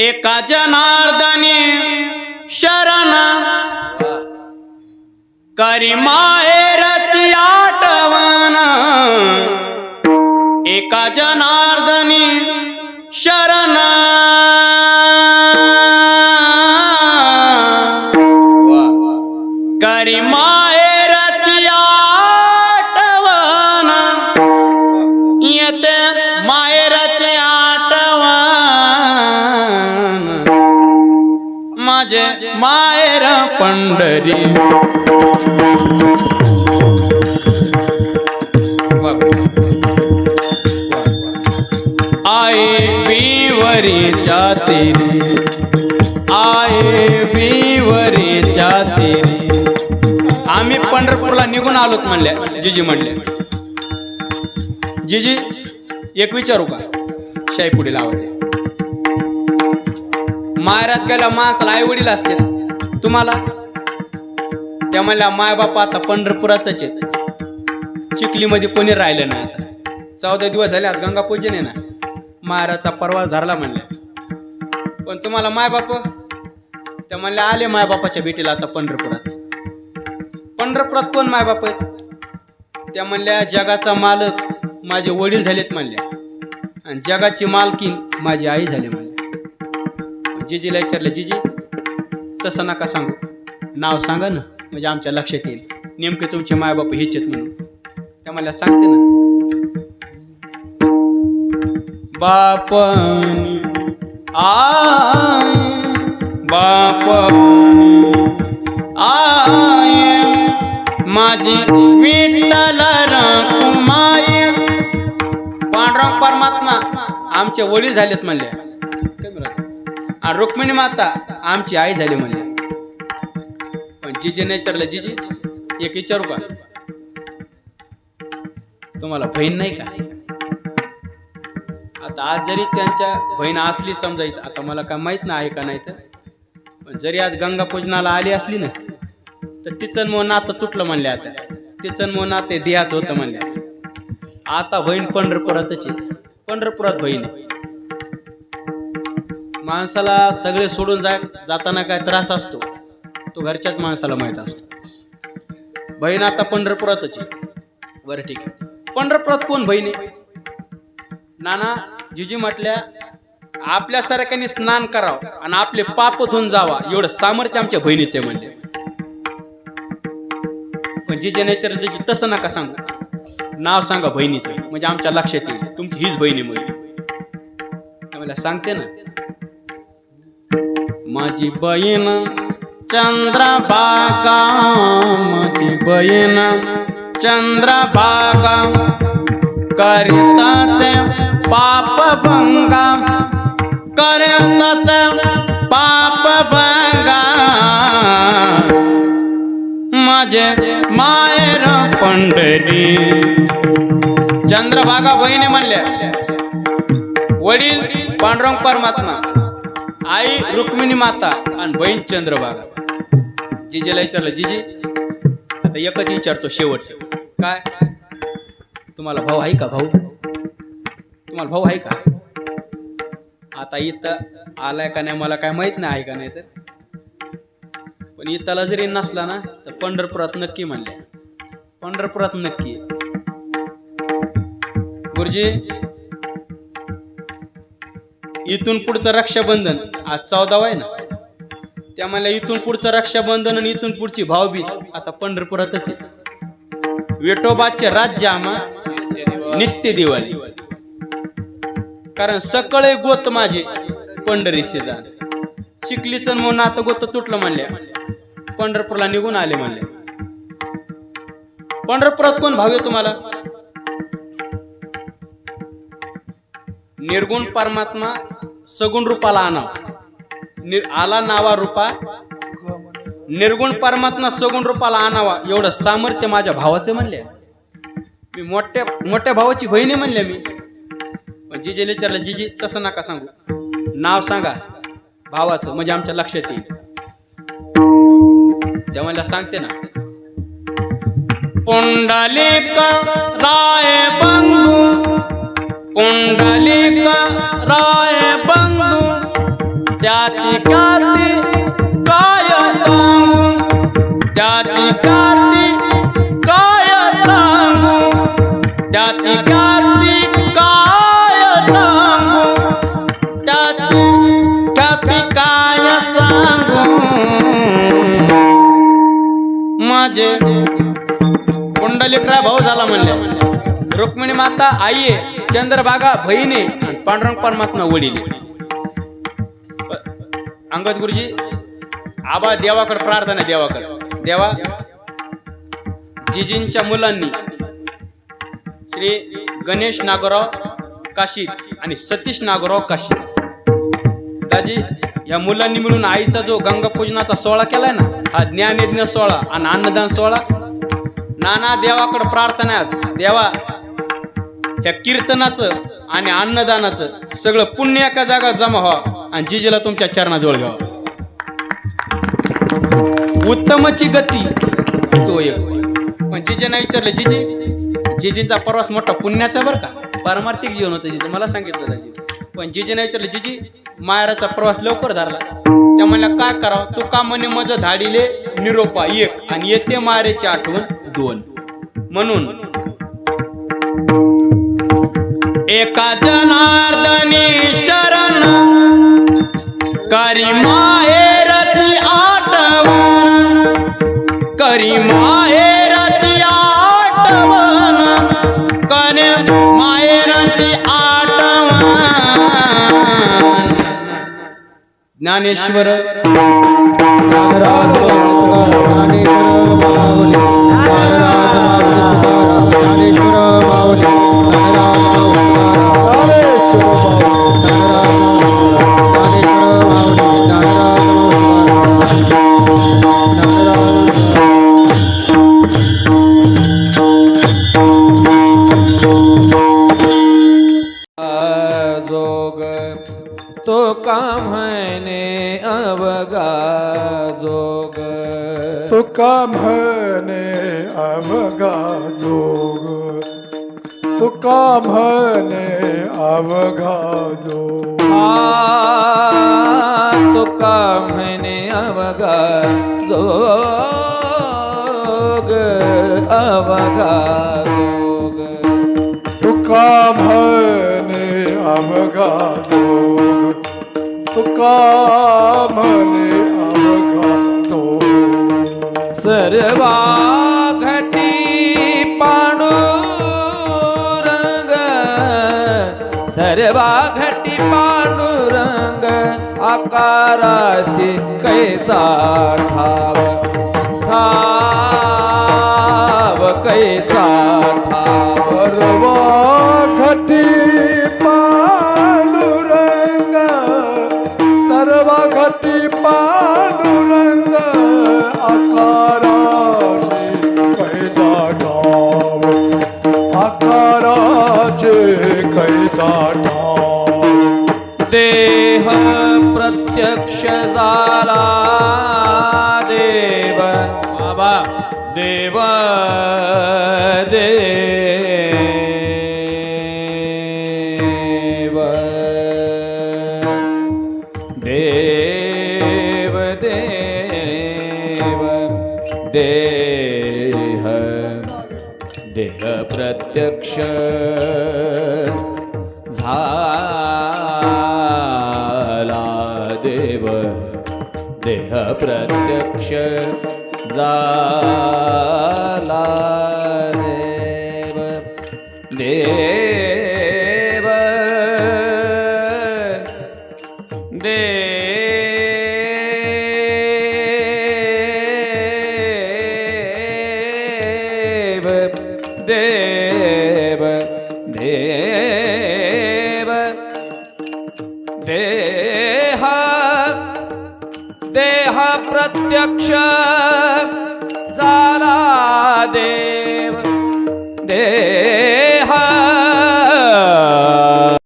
एका जनार्दनी शरण करी माहेरची आठवण एका जनार्दनी शरण करी माहेरची आठवण येते माहेरची आठवण माझे माहेर पंढरी आए बीवरीच्या तेरी आए बीवरीच्या तेरी आम्ही पंढरपूरला निघून आलोत म्हणल्या जिजी म्हणले जिजी एक विचारू का शाई पुढे लावते माहेरात गेला माणसाला आई वडील असते तुम्हाला त्या म्हणल्या माय बापा आता पंढरपुरातच आहेत चिखलीमध्ये कोणी राहिलं नाही आता 14 दिवस झाले आज गंगा पूजन आहे ना माहेराचा प्रवास धरला म्हणल्या पण तुम्हाला माय बाप त्या म्हणल्या आले माय बापाच्या भेटीला आता पंढरपुरात कोण माय बाप आहेत त्या म्हणल्या जगाचा मालक माझे वडील झालेत म्हणल्या आणि जगाची मालकीन माझी आई झाली म्हणल्या जिजीला विचारलं जिजी तसं नका सांगू नाव सांगा ना म्हणजे आमच्या लक्षात येईल नेमके तुमचे माय बाप हेच आहेत म्हणून त्या मला सांगते ना बापनी आय बापनी आय माझी विठ्ठल रखुमाई पांडुरंग परमात्मा आमचे वडील झालेत म्हणले आणि रुक्मिणी माता आमची आई झाली म्हणले पण जिजीने विचारलं जिजी एक विचारू का तुम्हाला बहीण नाही का आता आज जरी त्यांच्या बहीण असली समजायचं आता मला काय माहित नाही आहे का नाही तर पण जरी आज गंगा पूजनाला आली असली ना तर तिचं मोह नातं तुटलं म्हणले आता तिचं मोह नाते देहाच होतं म्हणले आता बहीण पंढरपुरातच आहे पंढरपुरात बहीण आहे माणसाला सगळे सोडून जाताना काय त्रास असतो तो घरच्याच माणसाला माहित असतो बहीण आता पंढरपुरातच आहे बरं ठीक आहे पंढरपुरात कोण बहीण आहे नाना जिजी म्हटल्या आपल्या सारख्याने स्नान करावं आणि आपले पाप धुवून जावा एवढं सामर्थ्य आमच्या बहिणीचे म्हणले पण जिजी नेचर जिजी तसं नका सांगू नाव सांगा बहिणीचं म्हणजे आमच्या लक्षात येईल तुमची हीच बहिणी म्हणजे मला सांगते ना माझी बहीण चंद्रभागा माझी बहीण चंद्रभागा करितासे पाप भंगा करितासे पाप भंगा माझे माहेर पंढरी चंद्रभागा बहिणी म्हणल्या वडील पांडुरंग परमात्मा आई रुक्मिणी माता आणि बहीण चंद्रभागा जिजीला विचारलं जिजी आता एकच विचारतो शेवटचं काय तुम्हाला भाऊ आहे का भाऊ तुम्हाला भाऊ आहे का आता इथं आलाय का नाही मला काय माहित नाही आहे का नाही तर पण इथला जरी नसला ना तर पंढरपुरात नक्की म्हणले पंढरपुरात नक्की गुरुजी इथून पुढचं रक्षाबंधन आज 14 आहे ना त्या मला इथून पुढचं रक्षाबंधन आणि इथून पुढची भाऊबीज आता पंढरपुरातच आहे विठोबाचे राज्य आम्हा नित्य दिवाळी कारण सकळे गोत माझे पंढरी शेजार चिखलीचं म्हणून आता गोत तुटलं म्हणल्या पंढरपूरला निघून आले म्हणले पंढरपुरात कोण भाऊ आहे तुम्हाला निर्गुण परमात्मा सगुण रूपाला आणाव आला नावा रूपा निर्गुण परमात्मा सगुण रूपाला आणावा एवढं सामर्थ्य माझ्या भावाचं म्हणले मी मोठ्या भावाची बहिणी म्हणले मी पण जिजीला विचारलं जिजी तसं नका सांगू नाव सांगा भावाचं म्हणजे आमच्या लक्षात येईल त्या मला सांगते ना पुंडलिक राय बंधू पुंडलिक राय बंधू त्याची ख्याती काय सांगू, त्याची ख्याती काय सांगू, त्याची ख्याती काय सांगू, त्याची ख्याती काय सांगू. माझे पुंडलिकराव भाऊ झाला म्हणले, रुक्मिणी माता आई आहे, चंद्रभागा बहीण आहे आणि पांडुरंग परमात्मा वडील आहे. अंगद गुरुजी आबा देवाकडे प्रार्थना, देवाकडे, देवा जिजींच्या मुलांनी श्री गणेश नागोराव काशी आणि सतीश नागोराव काशी दाजी या मुलांनी मिळून आईचा जो गंगा पूजनाचा सोहळा केलाय ना, हा ज्ञानयज्ञ सोहळा आणि अन्नदान सोहळा. नाना देवाकडे प्रार्थना आज, देवा या कीर्तनाचं आणि अन्नदानाचं सगळं पुण्य एका जागा जमा व्हावं आणि जिजीला तुमच्या चरणाजवळ घ्यावं. उत्तमची गती तो एक. पण जिजींना विचारलं, जिजींचा प्रवास मोठा पुण्याचा बरं का, पारमार्थिक जीवन होतं जिजी, मला सांगितलं दाजी. पण जिजींना विचारलं, जिजी मायराचा प्रवास लवकर धरला, त्या म्हणल्या काय करावं, तू का म्हणे मज धाडीले निरोपा एक आणि येते मायरेची आठवण दोन. म्हणून एका जनार्दनी शरण करी माहेरची आठवण, करी माहेरची आठवण, करी माहेरची आठवण. ज्ञानेश्वर तुका म्हणे अवघा जोग, तुका म्हणे अवघा जोग, तुका म्हणे अवघा जोग. तुका म्हणे अवघा जोग, अवघा जोग. तुका म्हणे अवघा जोग, तुका म्हणे अवघा जोग. सर्वा घटी पांडुरंग, सर्वा घटी पांडुरंग, आकाराशी कैचा ठाव, ठाव कैचा ठाव. सर्वा घटी पांडुरंग, सर्वा घटी पांडुरंग, आकाराचे कैसा ठाव, आकाराचे कैसा ठाव. देह प्रत्यक्ष झाला देव, बाबा देव देव देव देव देह देह प्रत्यक्ष झाला देव, देह प्रत्यक्ष झाला देव, देव देव देव देव देह देह प्रत्यक्ष झाला देव, देव